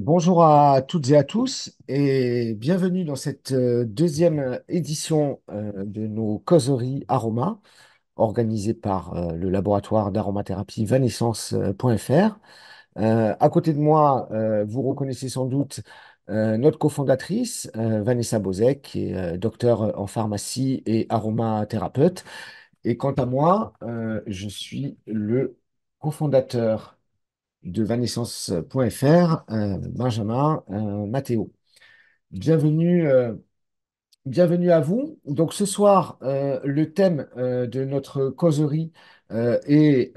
Bonjour à toutes et à tous et bienvenue dans cette deuxième édition de nos causeries Aroma organisées par le laboratoire d'aromathérapie Vanessence.fr. À côté de moi, vous reconnaissez sans doute notre cofondatrice Vanessa Bozek, qui est docteur en pharmacie et aromathérapeute. Et quant à moi, je suis le cofondateur de Vanessence.fr, Benjamin Mathéo. Bienvenue, bienvenue à vous. Donc ce soir, le thème de notre causerie est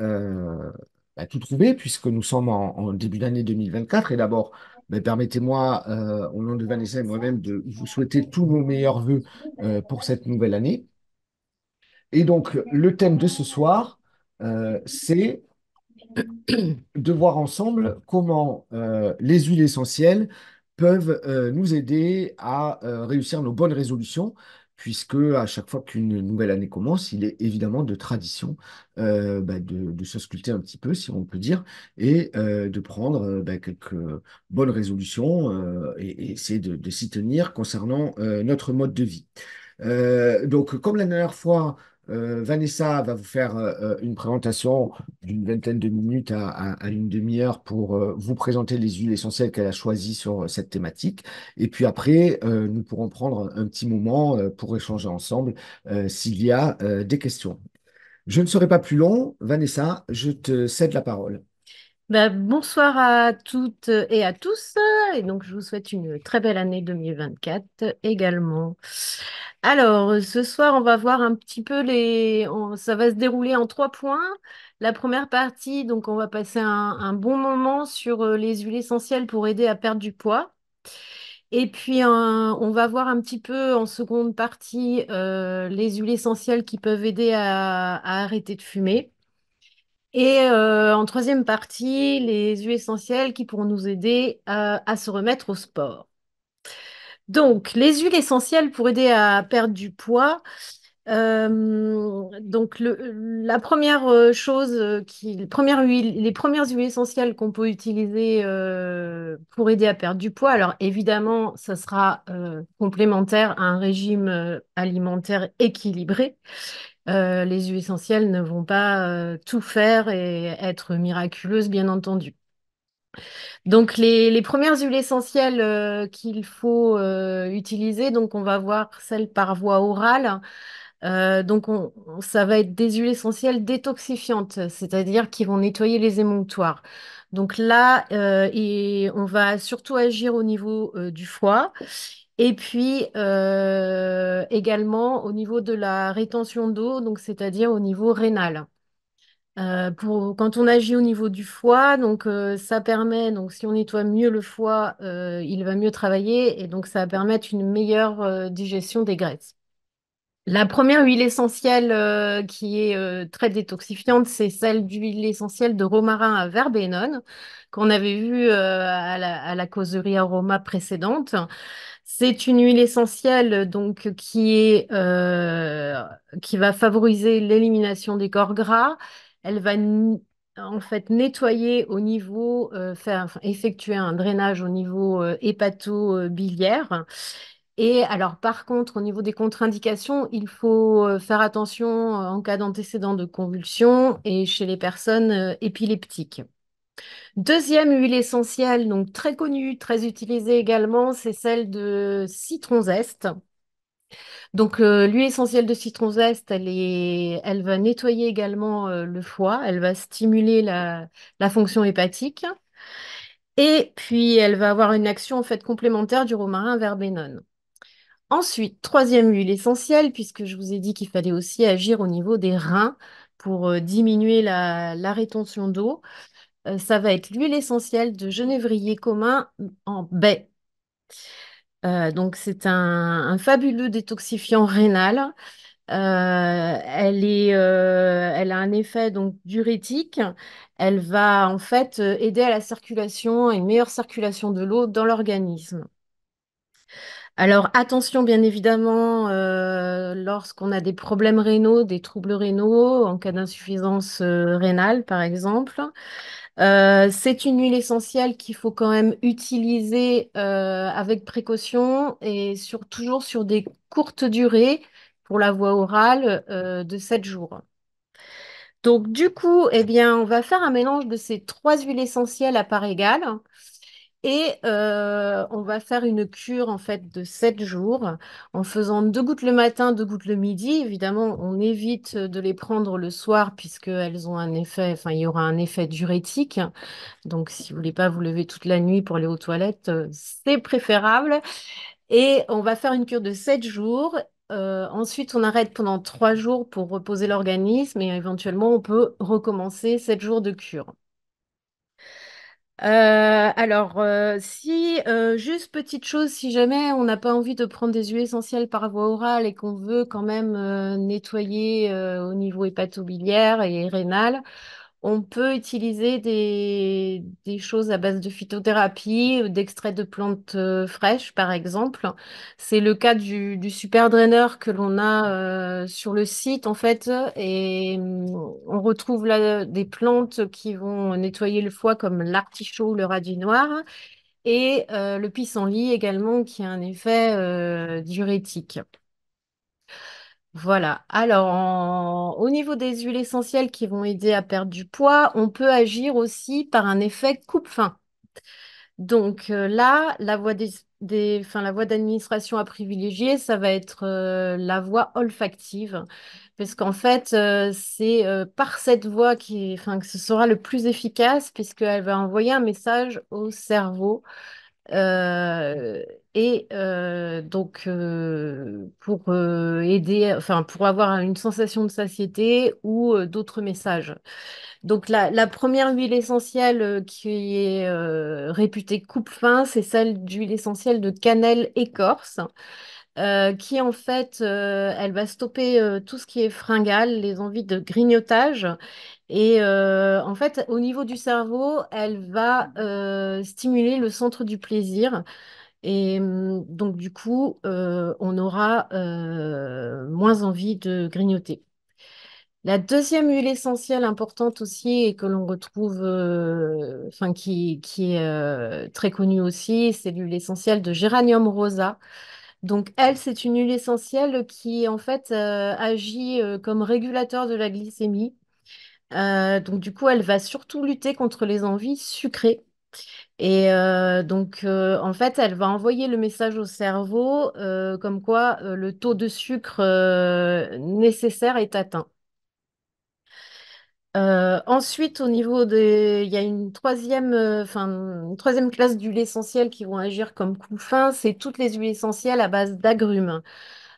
tout trouvé puisque nous sommes en début d'année 2024. Et d'abord, permettez-moi, au nom de Vanessa et moi-même, de vous souhaiter tous nos meilleurs voeux pour cette nouvelle année. Et donc, le thème de ce soir, c'est de voir ensemble comment les huiles essentielles peuvent nous aider à réussir nos bonnes résolutions, puisque à chaque fois qu'une nouvelle année commence, il est évidemment de tradition de se sculpter un petit peu, si on peut dire, et de prendre quelques bonnes résolutions et essayer de s'y tenir concernant notre mode de vie. Donc, comme la dernière fois, Vanessa va vous faire une présentation d'une vingtaine de minutes à une demi-heure pour vous présenter les huiles essentielles qu'elle a choisies sur cette thématique. Et puis après, nous pourrons prendre un petit moment pour échanger ensemble s'il y a des questions. Je ne serai pas plus long. Vanessa, je te cède la parole. Bonsoir à toutes et à tous. Et donc, je vous souhaite une très belle année 2024 également. Alors, ce soir, on va voir un petit peu ça va se dérouler en trois points. La première partie, donc, on va passer un bon moment sur les huiles essentielles pour aider à perdre du poids. Et puis, on va voir un petit peu en seconde partie les huiles essentielles qui peuvent aider à arrêter de fumer. Et en troisième partie, les huiles essentielles qui pourront nous aider à se remettre au sport. Donc, les huiles essentielles pour aider à perdre du poids. Donc, la première chose les premières huiles essentielles qu'on peut utiliser pour aider à perdre du poids. Alors, évidemment, ça sera complémentaire à un régime alimentaire équilibré. Les huiles essentielles ne vont pas tout faire et être miraculeuses, bien entendu. Donc, les premières huiles essentielles qu'il faut utiliser, donc on va voir celles par voie orale. Ça va être des huiles essentielles détoxifiantes, c'est-à-dire qui vont nettoyer les émonctoires. Donc là, et on va surtout agir au niveau du foie et puis également au niveau de la rétention d'eau, donc c'est-à-dire au niveau rénal. Quand on agit au niveau du foie, donc ça permet, donc si on nettoie mieux le foie, il va mieux travailler et donc ça va permettre une meilleure digestion des graisses. La première huile essentielle qui est très détoxifiante, c'est celle d'huile essentielle de romarin à verbenone qu'on avait vue à la causerie aroma précédente. C'est une huile essentielle donc qui va favoriser l'élimination des corps gras. Elle va en fait nettoyer au niveau, enfin, effectuer un drainage au niveau hépato-biliaire. Et alors, par contre, au niveau des contre-indications, il faut faire attention en cas d'antécédent de convulsions et chez les personnes épileptiques. Deuxième huile essentielle, donc très connue, très utilisée également, c'est celle de citron zeste. Donc, l'huile essentielle de citron zeste, elle va nettoyer également le foie, elle va stimuler la fonction hépatique et puis elle va avoir une action en fait complémentaire du romarin verbenone. Ensuite, troisième huile essentielle, puisque je vous ai dit qu'il fallait aussi agir au niveau des reins pour diminuer la rétention d'eau, ça va être l'huile essentielle de genévrier commun en baie. Donc, c'est un fabuleux détoxifiant rénal. Elle a un effet donc diurétique. Elle va en fait aider à la circulation, à une meilleure circulation de l'eau dans l'organisme. Alors attention bien évidemment lorsqu'on a des problèmes rénaux, des troubles rénaux, en cas d'insuffisance rénale par exemple. C'est une huile essentielle qu'il faut quand même utiliser avec précaution et toujours sur des courtes durées pour la voie orale de 7 jours. Donc du coup, eh bien, on va faire un mélange de ces trois huiles essentielles à part égale et on va faire une cure en fait de 7 jours en faisant 2 gouttes le matin, 2 gouttes le midi. Évidemment, on évite de les prendre le soir puisqu'elles ont un effet, enfin, il y aura un effet diurétique. Donc, si vous voulez pas vous lever toute la nuit pour aller aux toilettes, c'est préférable. Et on va faire une cure de 7 jours. Ensuite, on arrête pendant 3 jours pour reposer l'organisme et éventuellement, on peut recommencer 7 jours de cure. Si, juste petite chose, si jamais on n'a pas envie de prendre des huiles essentielles par voie orale et qu'on veut quand même nettoyer au niveau hépatobiliaire et rénal, on peut utiliser des choses à base de phytothérapie, d'extraits de plantes fraîches, par exemple. C'est le cas du super draineur que l'on a sur le site, en fait. Et on retrouve là des plantes qui vont nettoyer le foie, comme l'artichaut ou le radis noir. Et le pissenlit également, qui a un effet diurétique. Voilà. Alors, au niveau des huiles essentielles qui vont aider à perdre du poids, on peut agir aussi par un effet coupe-faim. Donc là, enfin, la voie d'administration à privilégier, ça va être la voie olfactive, parce qu'en fait, c'est par cette voie enfin, que ce sera le plus efficace, puisqu'elle va envoyer un message au cerveau euh, pour aider, enfin, pour avoir une sensation de satiété ou d'autres messages. Donc, la première huile essentielle qui est réputée coupe-faim, c'est celle d'huile essentielle de cannelle écorce, qui en fait, elle va stopper tout ce qui est fringale, les envies de grignotage. Et en fait, au niveau du cerveau, elle va stimuler le centre du plaisir. Et donc, du coup, on aura moins envie de grignoter. La deuxième huile essentielle importante aussi et que l'on retrouve, enfin qui est très connue aussi, c'est l'huile essentielle de Géranium rosa. Donc elle, c'est une huile essentielle qui en fait agit comme régulateur de la glycémie. Donc du coup, elle va surtout lutter contre les envies sucrées. Et en fait, elle va envoyer le message au cerveau comme quoi le taux de sucre nécessaire est atteint. Ensuite, au niveau des, il y a une troisième classe d'huiles essentielles qui vont agir comme coupe-faim, c'est toutes les huiles essentielles à base d'agrumes.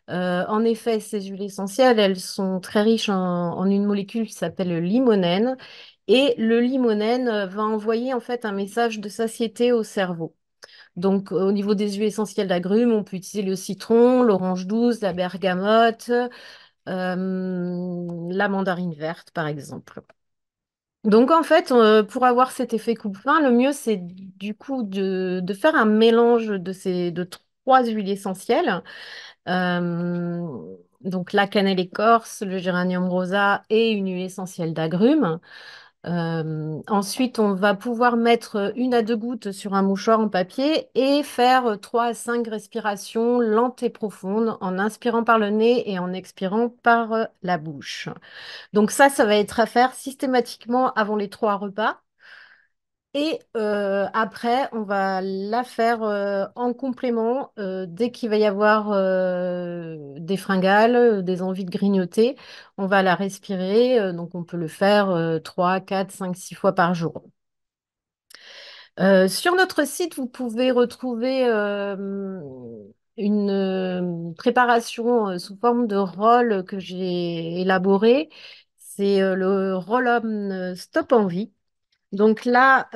En effet, ces huiles essentielles, elles sont très riches en une molécule qui s'appelle le limonène, et le limonène va envoyer en fait un message de satiété au cerveau. Donc, au niveau des huiles essentielles d'agrumes, on peut utiliser le citron, l'orange douce, la bergamote, la mandarine verte, par exemple. Donc en fait, pour avoir cet effet coupe-faim, le mieux c'est du coup de faire un mélange de trois huiles essentielles. Euh, donc la cannelle écorce, le géranium rosa et une huile essentielle d'agrumes. Ensuite, on va pouvoir mettre 1 à 2 gouttes sur un mouchoir en papier et faire 3 à 5 respirations lentes et profondes en inspirant par le nez et en expirant par la bouche. Donc ça va être à faire systématiquement avant les 3 repas. Et après, on va la faire en complément dès qu'il va y avoir des fringales, des envies de grignoter. On va la respirer. Donc on peut le faire 3, 4, 5, 6 fois par jour. Sur notre site, vous pouvez retrouver une préparation sous forme de roll que j'ai élaboré. C'est le roll-on Stop Envie. Donc là,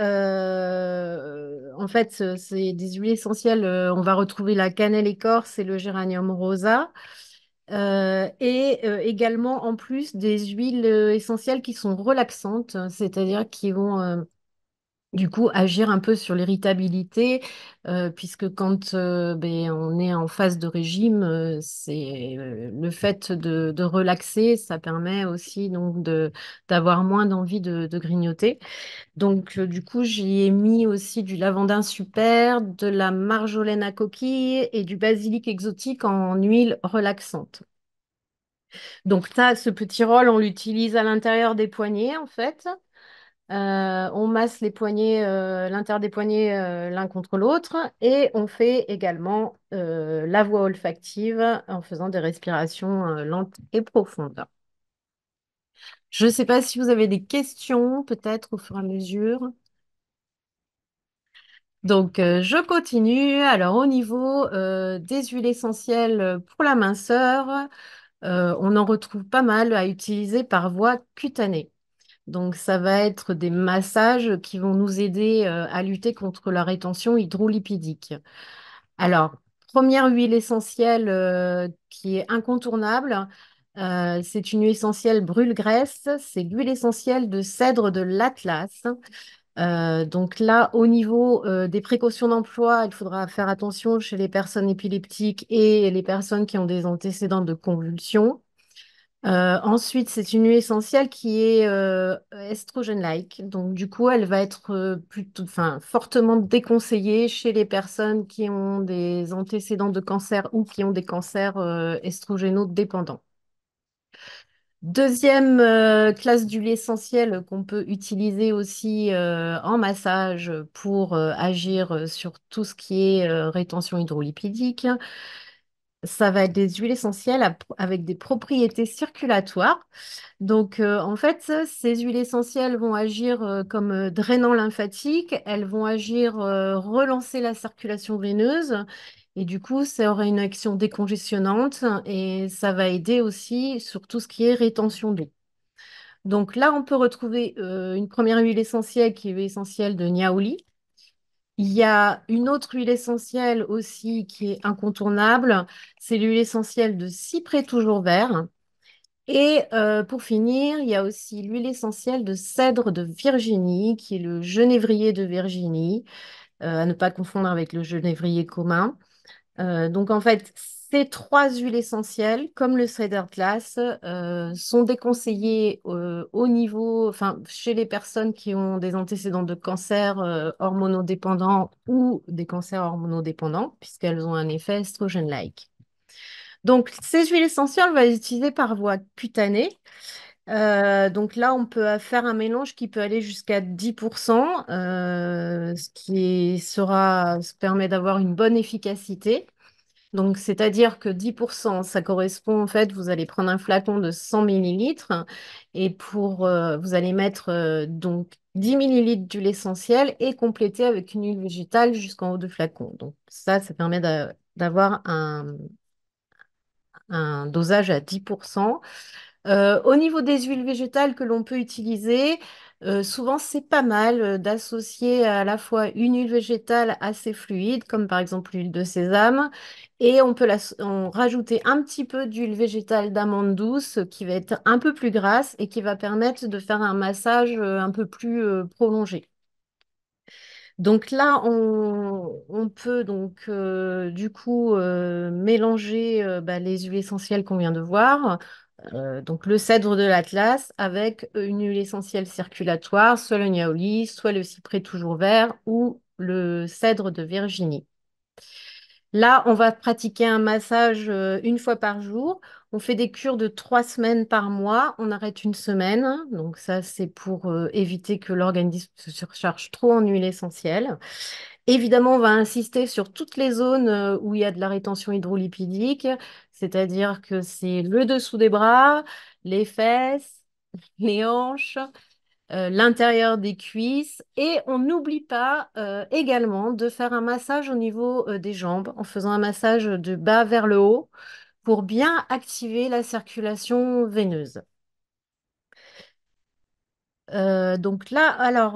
en fait, c'est des huiles essentielles. On va retrouver la cannelle écorce et le géranium rosa. Également, en plus, des huiles essentielles qui sont relaxantes, c'est-à-dire qui vont Du coup, agir un peu sur l'irritabilité, puisque quand on est en phase de régime, c'est le fait de relaxer, ça permet aussi donc d'avoir moins d'envie de grignoter. Donc, du coup, j'y ai mis aussi du lavandin super, de la marjolaine à coquille et du basilic exotique en huile relaxante. Donc, ça, ce petit rôle, on l'utilise à l'intérieur des poignets, en fait. On masse les poignets, l'intérieur des poignets l'un contre l'autre et on fait également la voie olfactive en faisant des respirations lentes et profondes. Je ne sais pas si vous avez des questions, peut-être au fur et à mesure. Donc, je continue. Alors, au niveau des huiles essentielles pour la minceur, on en retrouve pas mal à utiliser par voie cutanée. Donc, ça va être des massages qui vont nous aider à lutter contre la rétention hydrolipidique. Alors, première huile essentielle qui est incontournable, c'est une huile essentielle brûle-graisse. C'est l'huile essentielle de cèdre de l'Atlas. Donc là, au niveau des précautions d'emploi, il faudra faire attention chez les personnes épileptiques et les personnes qui ont des antécédents de convulsions. Ensuite, c'est une huile essentielle qui est estrogène-like. Donc, du coup, elle va être plutôt, enfin, fortement déconseillée chez les personnes qui ont des antécédents de cancer ou qui ont des cancers estrogénodépendants. Deuxième classe d'huile essentielle qu'on peut utiliser aussi en massage pour agir sur tout ce qui est rétention hydrolipidique. Ça va être des huiles essentielles avec des propriétés circulatoires. Donc, en fait, ces huiles essentielles vont agir comme drainant lymphatique, elles vont agir relancer la circulation veineuse, et du coup, ça aura une action décongestionnante et ça va aider aussi sur tout ce qui est rétention d'eau. Donc là, on peut retrouver une première huile essentielle qui est l'huile essentielle de Niaouli. Il y a une autre huile essentielle aussi qui est incontournable, c'est l'huile essentielle de cyprès toujours vert. Et pour finir, il y a aussi l'huile essentielle de cèdre de Virginie, qui est le genévrier de Virginie, à ne pas confondre avec le genévrier commun. Donc en fait, ces trois huiles essentielles, comme le Cedar Glass, sont déconseillées au niveau, enfin, chez les personnes qui ont des antécédents de cancer hormonodépendants ou des cancers hormonodépendants, puisqu'elles ont un effet estrogène-like. Donc, ces huiles essentielles, on va les utiliser par voie cutanée. Donc là, on peut faire un mélange qui peut aller jusqu'à 10%, ce qui permet d'avoir une bonne efficacité. Donc, c'est-à-dire que 10%, ça correspond, en fait, vous allez prendre un flacon de 100 millilitres et vous allez mettre donc 10 millilitres d'huile essentielle et compléter avec une huile végétale jusqu'en haut du flacon. Donc, ça permet d'avoir un dosage à 10%. Au niveau des huiles végétales que l'on peut utiliser, souvent c'est pas mal d'associer à la fois une huile végétale assez fluide, comme par exemple l'huile de sésame, et on peut rajouter un petit peu d'huile végétale d'amande douce qui va être un peu plus grasse et qui va permettre de faire un massage un peu plus prolongé. Donc là, on peut donc du coup mélanger les huiles essentielles qu'on vient de voir. Donc le cèdre de l'Atlas avec une huile essentielle circulatoire, soit le niaouli, soit le cyprès toujours vert ou le cèdre de Virginie. Là, on va pratiquer un massage une fois par jour. On fait des cures de 3 semaines par mois. On arrête une semaine. Donc ça, c'est pour éviter que l'organisme se surcharge trop en huile essentielle. Évidemment, on va insister sur toutes les zones où il y a de la rétention hydrolipidique, c'est-à-dire que c'est le dessous des bras, les fesses, les hanches, l'intérieur des cuisses. Et on n'oublie pas également de faire un massage au niveau des jambes en faisant un massage de bas vers le haut pour bien activer la circulation veineuse. Donc là, alors,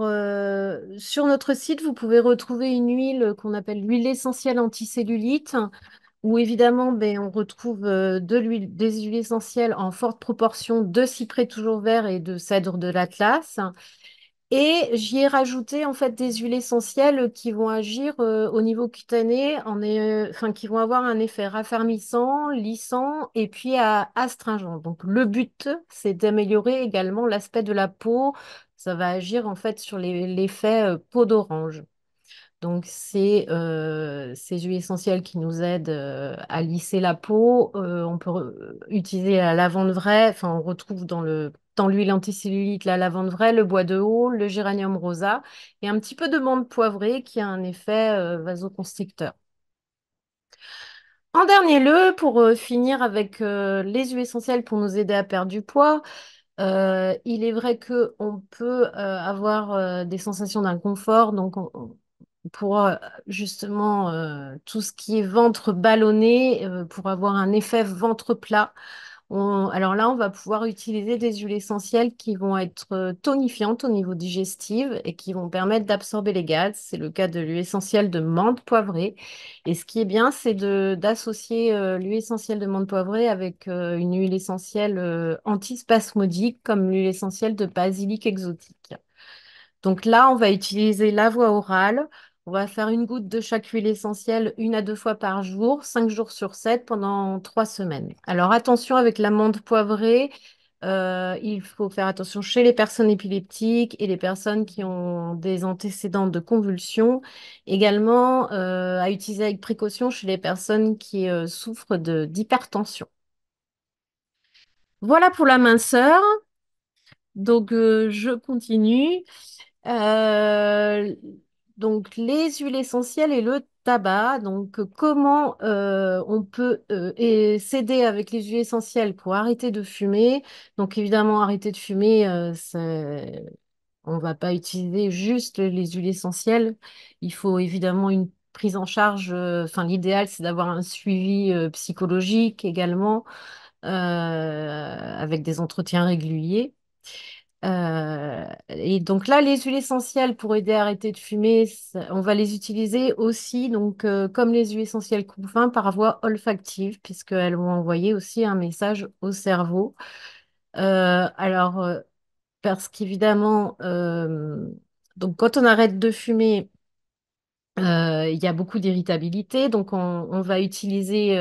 sur notre site, vous pouvez retrouver une huile qu'on appelle l'huile essentielle anticellulite, où évidemment, on retrouve des huiles essentielles en forte proportion de cyprès toujours vert et de cèdre de l'Atlas. Et j'y ai rajouté en fait des huiles essentielles qui vont agir au niveau cutané, enfin qui vont avoir un effet raffermissant, lissant et puis astringent. Donc le but, c'est d'améliorer également l'aspect de la peau. Ça va agir en fait sur l'effet peau d'orange. Donc, c'est ces huiles essentielles qui nous aident à lisser la peau. On peut utiliser la lavande vraie. Enfin, on retrouve dans l'huile anticellulite la lavande vraie, le bois de haut, le géranium rosa et un petit peu de menthe poivrée qui a un effet vasoconstricteur. En dernier lieu, pour finir avec les huiles essentielles pour nous aider à perdre du poids, il est vrai qu'on peut avoir des sensations d'inconfort. Donc, pour justement tout ce qui est ventre ballonné, pour avoir un effet ventre plat. Alors là, on va pouvoir utiliser des huiles essentielles qui vont être tonifiantes au niveau digestif et qui vont permettre d'absorber les gaz. C'est le cas de l'huile essentielle de menthe poivrée. Et ce qui est bien, c'est d'associer l'huile essentielle de menthe poivrée avec une huile essentielle antispasmodique comme l'huile essentielle de basilic exotique. Donc là, on va utiliser la voie orale. On va faire une goutte de chaque huile essentielle 1 à 2 fois par jour, 5 jours sur 7 pendant 3 semaines. Alors attention avec l'amande poivrée, il faut faire attention chez les personnes épileptiques et les personnes qui ont des antécédents de convulsions. Également à utiliser avec précaution chez les personnes qui souffrent d'hypertension. Voilà pour la minceur. Donc je continue. Euh, donc, les huiles essentielles et le tabac. Donc, comment on peut s'aider avec les huiles essentielles pour arrêter de fumer. Donc, évidemment, arrêter de fumer, on ne va pas utiliser juste les huiles essentielles. Il faut évidemment une prise en charge. Enfin, l'idéal, c'est d'avoir un suivi psychologique également, avec des entretiens réguliers. Et donc là, les huiles essentielles pour aider à arrêter de fumer, on va les utiliser aussi, donc comme les huiles essentielles coupe-faim, par voie olfactive, puisqu'elles vont envoyer aussi un message au cerveau. Alors, parce qu'évidemment, donc quand on arrête de fumer, il y a beaucoup d'irritabilité, donc on va utiliser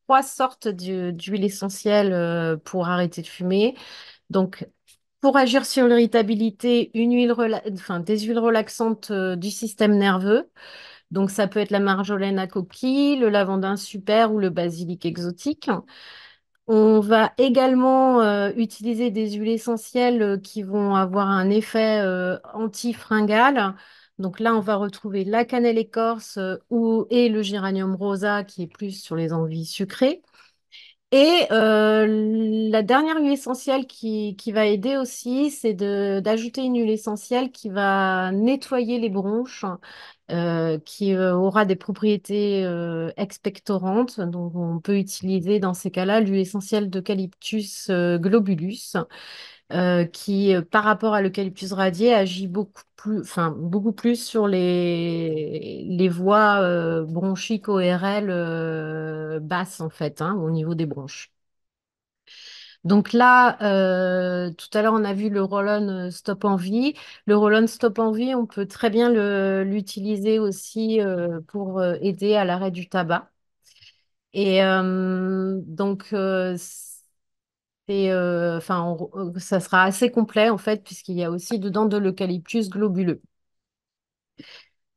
3 sortes d'huiles essentielles pour arrêter de fumer. Donc, pour agir sur l'irritabilité, enfin, des huiles relaxantes du système nerveux. Donc, ça peut être la marjolaine à coquille, le lavandin super ou le basilic exotique. On va également utiliser des huiles essentielles qui vont avoir un effet antifringal. Donc là, on va retrouver la cannelle écorce et le géranium rosa qui est plus sur les envies sucrées. Et la dernière huile essentielle qui va aider aussi, c'est d'ajouter une huile essentielle qui va nettoyer les bronches, qui aura des propriétés expectorantes. Donc, on peut utiliser dans ces cas-là l'huile essentielle d'Eucalyptus globulus, qui, par rapport à l'eucalyptus radié, agit beaucoup plus sur les voies bronchiques ORL basses, en fait, hein, au niveau des bronches. Donc là, tout à l'heure, on a vu le roll-on Stop en vie. Le roll-on Stop en vie, on peut très bien l'utiliser aussi pour aider à l'arrêt du tabac. Et donc, enfin, ça sera assez complet en fait, puisqu'il y a aussi dedans de l'eucalyptus globuleux.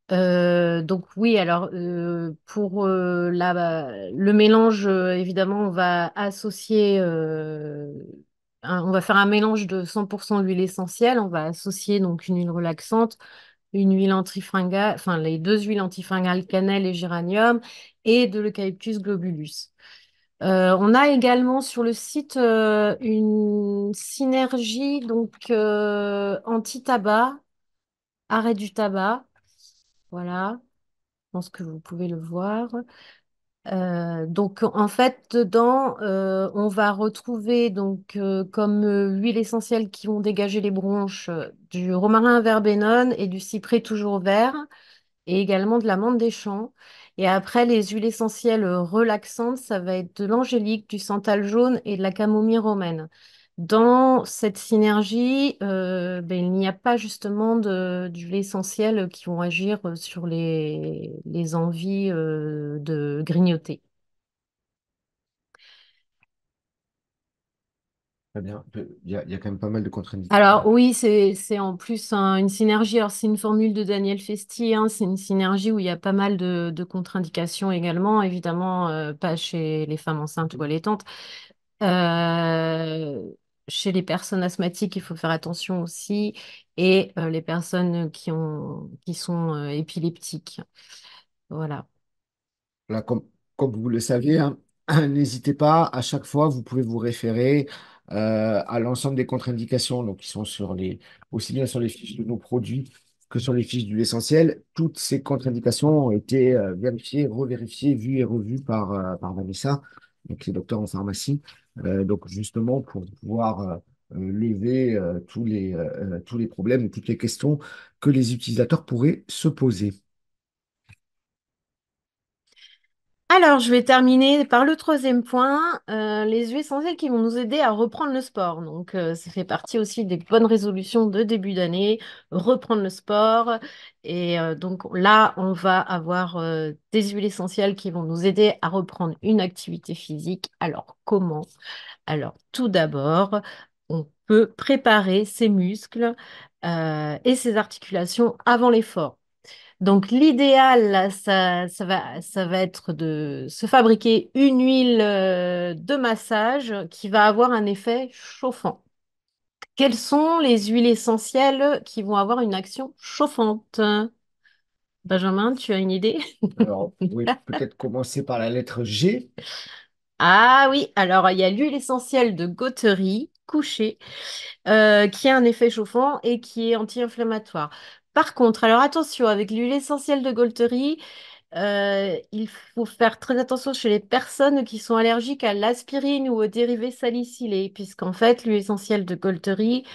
Donc oui, alors pour le mélange, évidemment, on va associer, on va faire un mélange de 100% huile essentielle. On va associer donc une huile relaxante, une huile antifringale, enfin les deux huiles antifringales, cannelle et géranium, et de l'eucalyptus globulus. On a également sur le site une synergie donc anti-tabac, arrêt du tabac. Voilà. Pense que vous pouvez le voir. Donc en fait, dedans, on va retrouver donc comme huile essentielle qui vont dégager les bronches du romarin verbenone et du cyprès toujours vert, et également de la menthe des champs. Et après, les huiles essentielles relaxantes, ça va être de l'angélique, du santal jaune et de la camomille romaine. dans cette synergie, ben, il n'y a pas justement d'huiles essentielles qui vont agir sur les envies de grignoter. Très bien. Il y a quand même pas mal de contre-indications. Alors oui, c'est en plus une synergie. Alors c'est une formule de Daniel Festi, hein, c'est une synergie où il y a pas mal de contre-indications également, évidemment pas chez les femmes enceintes ou allaitantes. Euh, Chez les personnes asthmatiques, il faut faire attention aussi, et les personnes qui sont épileptiques. Voilà. Voilà, comme vous le savez, hein, n'hésitez pas, à chaque fois, vous pouvez vous référer à l'ensemble des contre-indications, donc qui sont aussi bien sur les fiches de nos produits que sur les fiches d'huile essentielle. Toutes ces contre-indications ont été vérifiées, revérifiées, vues et revues par Vanessa, donc qui est docteur en pharmacie, donc justement pour pouvoir lever tous les problèmes, toutes les questions que les utilisateurs pourraient se poser. Alors, je vais terminer par le troisième point, les huiles essentielles qui vont nous aider à reprendre le sport. Donc, ça fait partie aussi des bonnes résolutions de début d'année, reprendre le sport. Et donc là, on va avoir des huiles essentielles qui vont nous aider à reprendre une activité physique. Alors, comment? Alors, tout d'abord, on peut préparer ses muscles et ses articulations avant l'effort. Donc, l'idéal, là, ça va être de se fabriquer une huile de massage qui va avoir un effet chauffant. Quelles sont les huiles essentielles qui vont avoir une action chauffante? Benjamin, tu as une idée? Alors, vous pouvez peut-être commencer par la lettre G. Ah oui, alors il y a l'huile essentielle de Goterie couchée qui a un effet chauffant et qui est anti-inflammatoire. Par contre, alors attention, avec l'huile essentielle de Golterie, il faut faire très attention chez les personnes qui sont allergiques à l'aspirine ou aux dérivés salicylés, puisqu'en fait, l'huile essentielle de Golterie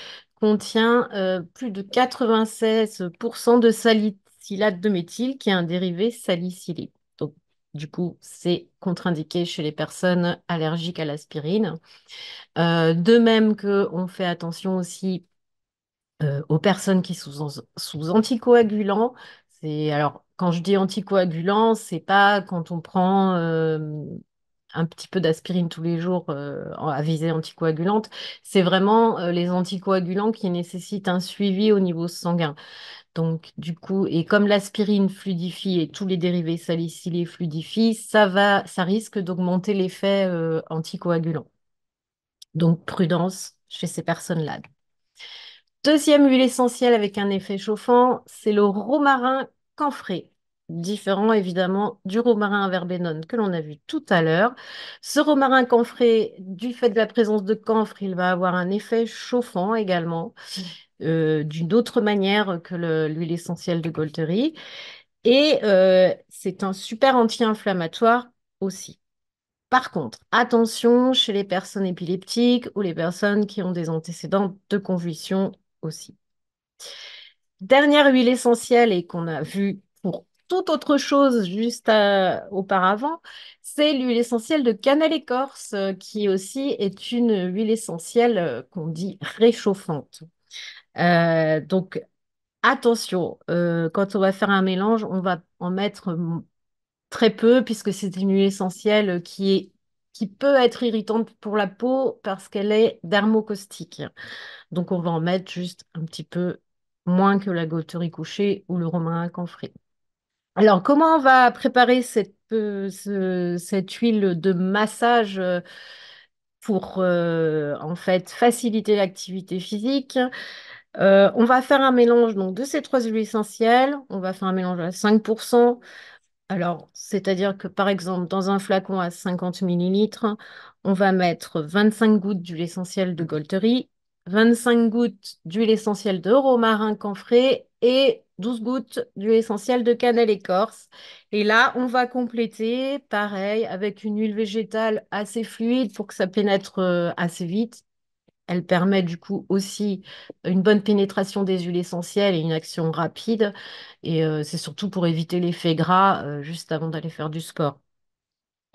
contient plus de 96% de salicylate de méthyle, qui est un dérivé salicylé. Donc, du coup, c'est contre-indiqué chez les personnes allergiques à l'aspirine. De même que on fait attention aussi aux personnes qui sont sous anticoagulants. Alors, quand je dis anticoagulant, c'est pas quand on prend un petit peu d'aspirine tous les jours à visée anticoagulante. C'est vraiment les anticoagulants qui nécessitent un suivi au niveau sanguin. Donc, du coup, et comme l'aspirine fluidifie et tous les dérivés salicylés fluidifient, ça risque d'augmenter l'effet anticoagulant. Donc, prudence chez ces personnes-là. Deuxième huile essentielle avec un effet chauffant, c'est le romarin camphré. Différent évidemment du romarin verbenone que l'on a vu tout à l'heure. Ce romarin camphré, du fait de la présence de camphre, il va avoir un effet chauffant également, d'une autre manière que l'huile essentielle de Golterie. Et c'est un super anti-inflammatoire aussi. Par contre, attention chez les personnes épileptiques ou les personnes qui ont des antécédents de convulsions aussi. Dernière huile essentielle et qu'on a vue pour toute autre chose juste auparavant, c'est l'huile essentielle de cannelle écorce, qui aussi est une huile essentielle qu'on dit réchauffante. Donc, attention, quand on va faire un mélange, on va en mettre très peu puisque c'est une huile essentielle qui peut être irritante pour la peau parce qu'elle est dermocaustique. Donc, on va en mettre juste un petit peu moins que la Golterie couchée ou le romarin camphré. Alors, comment on va préparer cette huile de massage pour en fait faciliter l'activité physique? On va faire un mélange donc, de ces trois huiles essentielles. On va faire un mélange à 5%. Alors, c'est-à-dire que par exemple, dans un flacon à 50 millilitres, on va mettre 25 gouttes d'huile essentielle de Golterie, 25 gouttes d'huile essentielle de romarin camphré et 12 gouttes d'huile essentielle de cannelle écorce. Et là, on va compléter, pareil, avec une huile végétale assez fluide pour que ça pénètre assez vite. Elle permet du coup aussi une bonne pénétration des huiles essentielles et une action rapide. Et c'est surtout pour éviter l'effet gras juste avant d'aller faire du sport.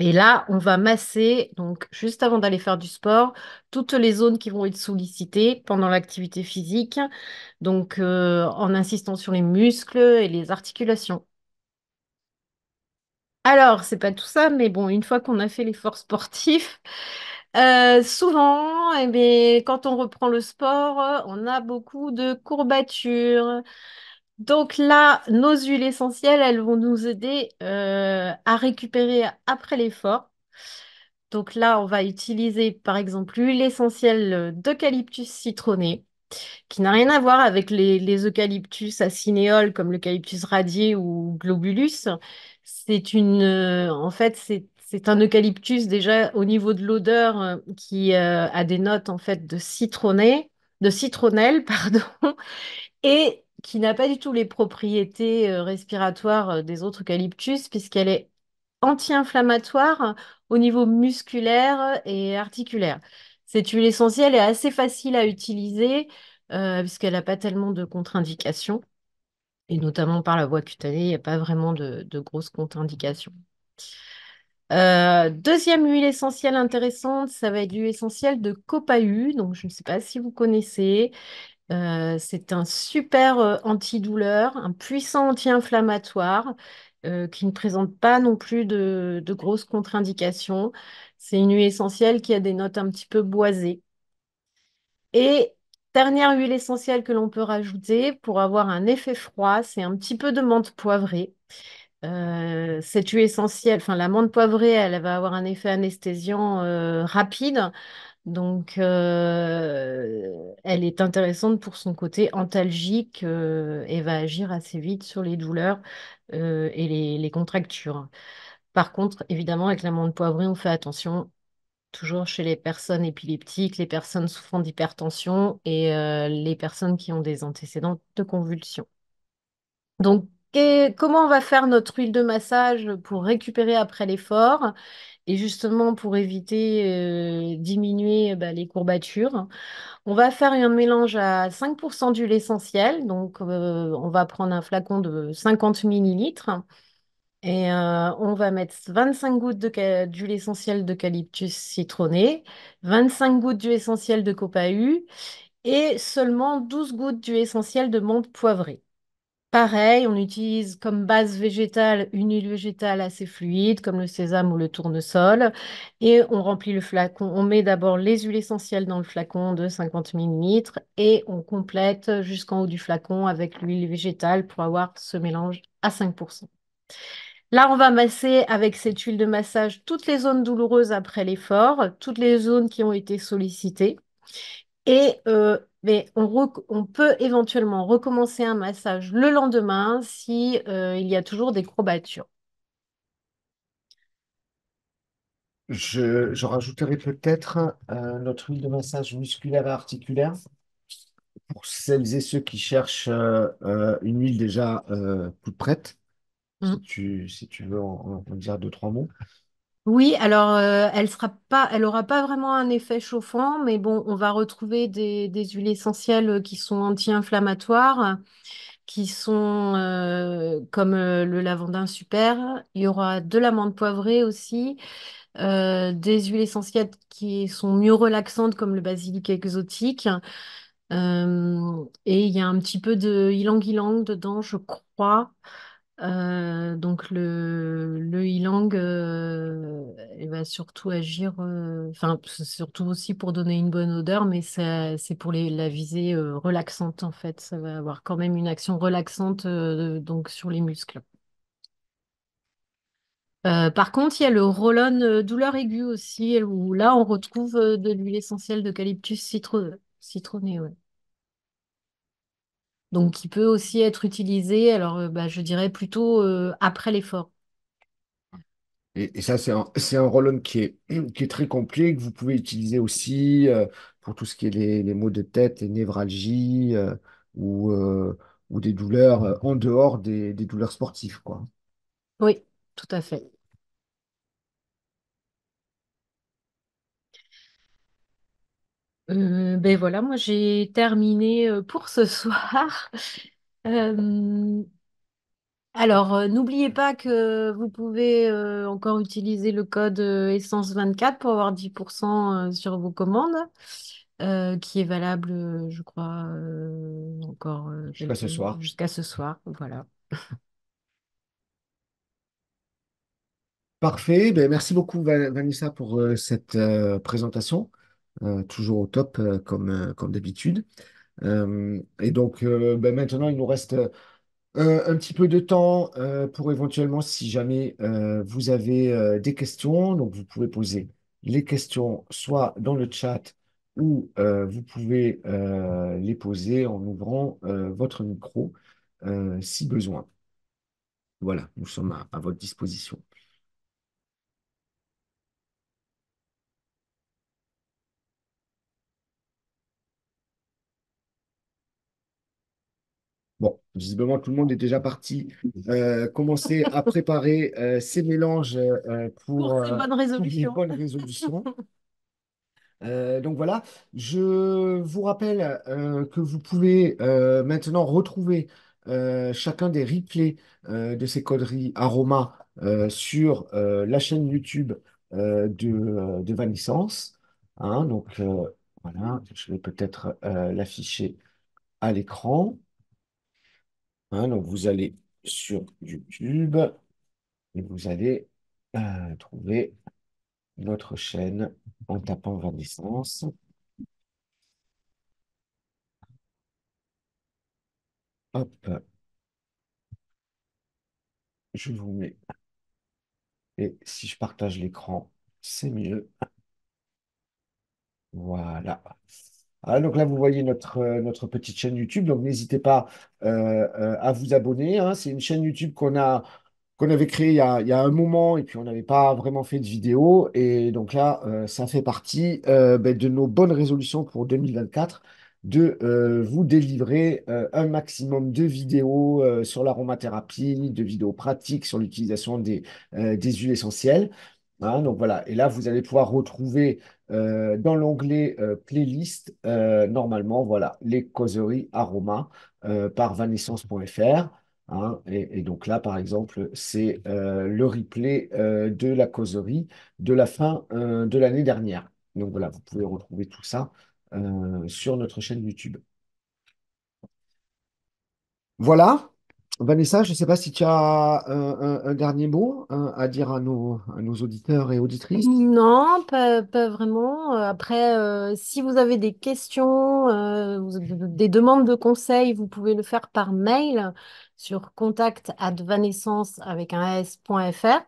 Et là, on va masser, donc juste avant d'aller faire du sport, toutes les zones qui vont être sollicitées pendant l'activité physique, donc en insistant sur les muscles et les articulations. Alors, c'est pas tout ça, mais bon, une fois qu'on a fait l'effort sportif, souvent, eh bien, quand on reprend le sport, on a beaucoup de courbatures. Donc là, nos huiles essentielles, elles vont nous aider à récupérer après l'effort. Donc là, on va utiliser par exemple l'huile essentielle d'eucalyptus citronné, qui n'a rien à voir avec les eucalyptus acénéols comme l'eucalyptus radié ou globulus. En fait, c'est un eucalyptus déjà au niveau de l'odeur qui a des notes en fait de citronnelle, pardon, et qui n'a pas du tout les propriétés respiratoires des autres eucalyptus, puisqu'elle est anti-inflammatoire au niveau musculaire et articulaire. Cette huile essentielle est assez facile à utiliser puisqu'elle n'a pas tellement de contre-indications, et notamment par la voie cutanée, il n'y a pas vraiment de grosses contre-indications. Deuxième huile essentielle intéressante, ça va être l'huile essentielle de copahu. Donc, je ne sais pas si vous connaissez. C'est un super antidouleur, un puissant anti-inflammatoire qui ne présente pas non plus de grosses contre-indications. C'est une huile essentielle qui a des notes un petit peu boisées. Et dernière huile essentielle que l'on peut rajouter pour avoir un effet froid, c'est un petit peu de menthe poivrée. Cette huile essentielle, enfin la menthe poivrée, elle va avoir un effet anesthésiant rapide. Donc, elle est intéressante pour son côté antalgique et va agir assez vite sur les douleurs et les contractures. Par contre, évidemment, avec l'amande poivrée, on fait attention, toujours chez les personnes épileptiques, les personnes souffrant d'hypertension et les personnes qui ont des antécédents de convulsions. Donc, comment on va faire notre huile de massage pour récupérer après l'effort et justement pour éviter, diminuer bah, les courbatures? On va faire un mélange à 5% d'huile essentielle. Donc, on va prendre un flacon de 50 millilitres et on va mettre 25 gouttes d'huile essentielle d'eucalyptus citronné, 25 gouttes d'huile essentielle de copahu et seulement 12 gouttes d'huile essentielle de menthe poivrée. Pareil, on utilise comme base végétale une huile végétale assez fluide, comme le sésame ou le tournesol. Et on remplit le flacon. On met d'abord les huiles essentielles dans le flacon de 50 millilitres et on complète jusqu'en haut du flacon avec l'huile végétale pour avoir ce mélange à 5%. Là, on va masser avec cette huile de massage toutes les zones douloureuses après l'effort, toutes les zones qui ont été sollicitées. Mais on peut éventuellement recommencer un massage le lendemain si il y a toujours des courbatures. Je rajouterai peut-être notre huile de massage musculaire et articulaire pour celles et ceux qui cherchent une huile déjà toute prête, Mm. si tu veux en dire deux, trois mots. Oui, alors elle aura pas vraiment un effet chauffant, mais bon, on va retrouver des huiles essentielles qui sont anti-inflammatoires, qui sont comme le lavandin super. Il y aura de l'amande poivrée aussi. Des huiles essentielles qui sont mieux relaxantes comme le basilic exotique. Et il y a un petit peu de ylang-ylang dedans, je crois. Donc le ylang, il va surtout agir, enfin c'est surtout aussi pour donner une bonne odeur, mais c'est pour la visée relaxante en fait. Ça va avoir quand même une action relaxante donc sur les muscles. Par contre, il y a le Rollon douleur aiguë aussi, où là, on retrouve de l'huile essentielle d'eucalyptus citronné. Ouais. Donc, qui peut aussi être utilisé, alors bah, je dirais plutôt après l'effort. Et ça, c'est un roll-on qui est très complet, que vous pouvez utiliser aussi pour tout ce qui est les maux de tête, les névralgies ou, euh, ou des douleurs en dehors des douleurs sportives, quoi. Oui, tout à fait. Ben voilà, moi j'ai terminé pour ce soir. Euh, Alors, n'oubliez pas que vous pouvez encore utiliser le code Essence 24 pour avoir 10% sur vos commandes, qui est valable, je crois, encore Jusqu'à ce soir. jusqu'à ce soir. Voilà. Parfait. Ben, merci beaucoup, Vanessa, pour cette présentation. Toujours au top, comme d'habitude. Et donc, ben, maintenant, il nous reste un petit peu de temps pour éventuellement, si jamais vous avez des questions. Donc, vous pouvez poser les questions soit dans le chat ou vous pouvez les poser en ouvrant votre micro si besoin. Voilà, nous sommes à votre disposition. Bon, visiblement, tout le monde est déjà parti commencer à préparer ces mélanges Pour ces bonnes pour les résolutions. bonnes résolutions. Donc voilà, je vous rappelle que vous pouvez maintenant retrouver chacun des replays de ces coderies Aroma sur la chaîne YouTube de Vaniscence. Hein, donc voilà, je vais peut-être l'afficher à l'écran. Hein, donc vous allez sur YouTube et vous allez trouver notre chaîne en tapant Vaniscence. Hop, je vous mets. Et si je partage l'écran, c'est mieux. Voilà. Ah, donc là, vous voyez notre petite chaîne YouTube. Donc, n'hésitez pas à vous abonner. Hein. C'est une chaîne YouTube qu'on avait créée il y a un moment et puis on n'avait pas vraiment fait de vidéo. Et donc là, ça fait partie ben, de nos bonnes résolutions pour 2024 de vous délivrer un maximum de vidéos sur l'aromathérapie, de vidéos pratiques sur l'utilisation des huiles essentielles. Hein, donc voilà, et là, vous allez pouvoir retrouver dans l'onglet playlist, normalement, voilà, les causeries aromas par vanessence.fr. Hein, et donc là, par exemple, c'est le replay de la causerie de la fin de l'année dernière. Donc voilà, vous pouvez retrouver tout ça sur notre chaîne YouTube. Voilà. Vanessa, je ne sais pas si tu as un dernier mot hein, à dire à nos auditeurs et auditrices. Non, pas vraiment. Après, si vous avez des questions, des demandes de conseils, vous pouvez le faire par mail sur contact@vanescence avec un s.fr.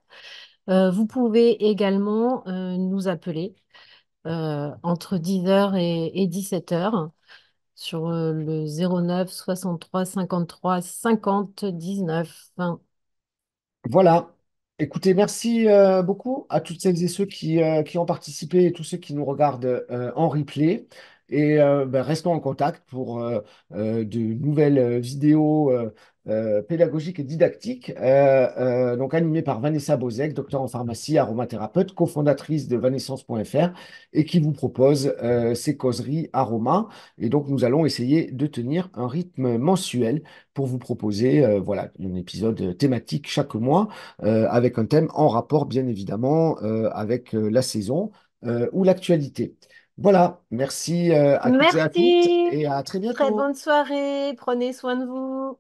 Vous pouvez également nous appeler entre 10h et 17h sur le 09 63 53 50 19. Voilà. Écoutez, merci beaucoup à toutes celles et ceux qui ont participé et tous ceux qui nous regardent en replay. Et ben, restons en contact pour de nouvelles vidéos pédagogiques et didactiques, donc animées par Vanessa Bozek, docteur en pharmacie, aromathérapeute, cofondatrice de Vanessence.fr et qui vous propose ces causeries aroma. Et donc, nous allons essayer de tenir un rythme mensuel pour vous proposer voilà, un épisode thématique chaque mois avec un thème en rapport, bien évidemment, avec la saison ou l'actualité. Voilà, merci à toutes et à toutes Merci, et à très très bientôt. bonne soirée, prenez soin de vous.